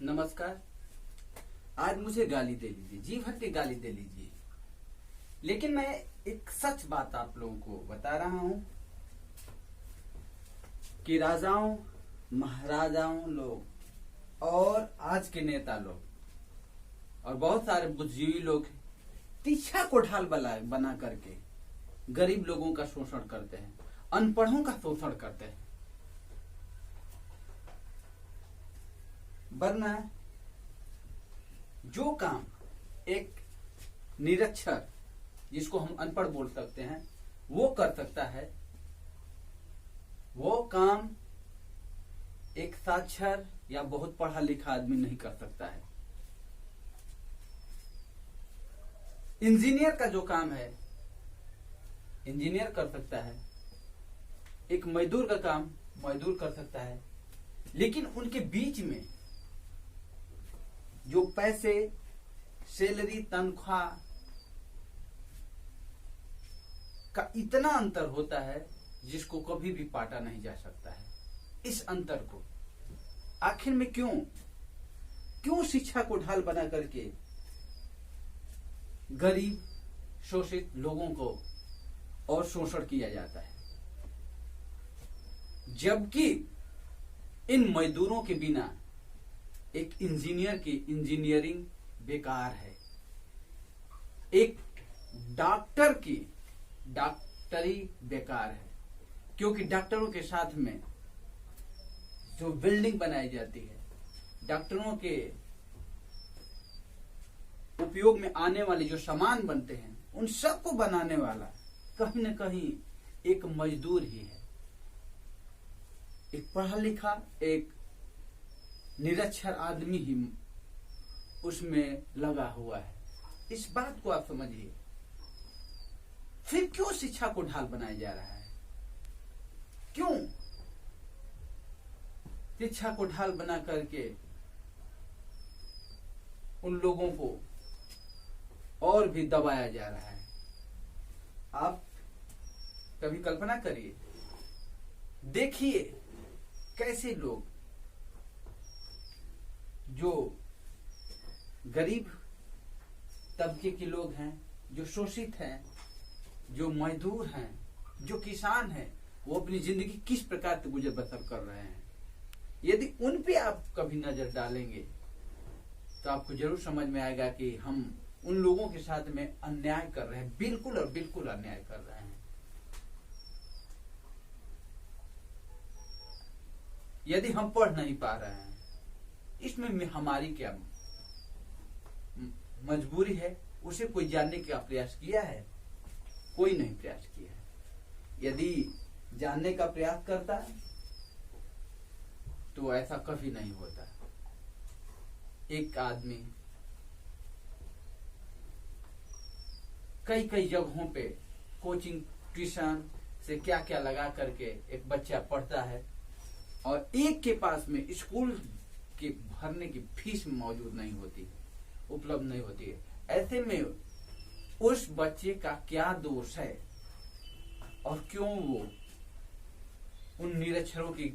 नमस्कार। आज मुझे गाली दे लीजिए, जी भर के गाली दे लीजिए, लेकिन मैं एक सच बात आप लोगों को बता रहा हूं कि राजाओं महाराजाओं लोग और आज के नेता लोग और बहुत सारे बुद्धिजीवी लोग तिरछा को ढाल बना करके गरीब लोगों का शोषण करते हैं, अनपढ़ों का शोषण करते हैं। वरना जो काम एक निरक्षर, जिसको हम अनपढ़ बोल सकते हैं, वो कर सकता है, वो काम एक साक्षर या बहुत पढ़ा लिखा आदमी नहीं कर सकता है। इंजीनियर का जो काम है इंजीनियर कर सकता है, एक मजदूर का काम मजदूर कर सकता है, लेकिन उनके बीच में जो पैसे, सैलरी, तनख्वाह का इतना अंतर होता है जिसको कभी भी पाटा नहीं जा सकता है। इस अंतर को आखिर में क्यों शिक्षा को ढाल बना करके गरीब शोषित लोगों को और शोषण किया जाता है, जबकि इन मजदूरों के बिना एक इंजीनियर की इंजीनियरिंग बेकार है, एक डॉक्टर की डॉक्टरी बेकार है। क्योंकि डॉक्टरों के साथ में जो बिल्डिंग बनाई जाती है, डॉक्टरों के उपयोग में आने वाले जो सामान बनते हैं, उन सबको बनाने वाला कहीं न कहीं एक मजदूर ही है। एक पढ़ा लिखा, एक निरक्षर आदमी ही उसमें लगा हुआ है। इस बात को आप समझिए। फिर क्यों शिक्षा को ढाल बनाया जा रहा है? क्यों शिक्षा को ढाल बना करके उन लोगों को और भी दबाया जा रहा है? आप कभी कल्पना करिए, देखिए कैसे लोग जो गरीब तबके के लोग हैं, जो शोषित हैं, जो मजदूर हैं, जो किसान हैं, वो अपनी जिंदगी किस प्रकार से गुजर बसर कर रहे हैं। यदि उन पे आप कभी नजर डालेंगे तो आपको जरूर समझ में आएगा कि हम उन लोगों के साथ में अन्याय कर रहे हैं, बिल्कुल और बिल्कुल अन्याय कर रहे हैं। यदि हम पढ़ नहीं पा रहे हैं, इसमें हमारी क्या मजबूरी है? उसे कोई जानने का प्रयास किया है? कोई नहीं प्रयास किया है। यदि जानने का प्रयास करता है तो ऐसा कभी नहीं होता। एक आदमी कई जगहों पे कोचिंग, ट्यूशन से क्या क्या लगा करके एक बच्चा पढ़ता है और एक के पास में स्कूल के भरने की फीस मौजूद नहीं होती, उपलब्ध नहीं होती है। ऐसे में उस बच्चे का क्या दोष है और क्यों वो उन निरक्षरों की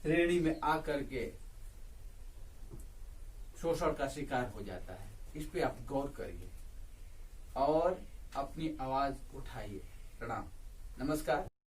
श्रेणी में आकर के शोषण का शिकार हो जाता है? इस पे आप गौर करिए और अपनी आवाज उठाइए। प्रणाम, नमस्कार।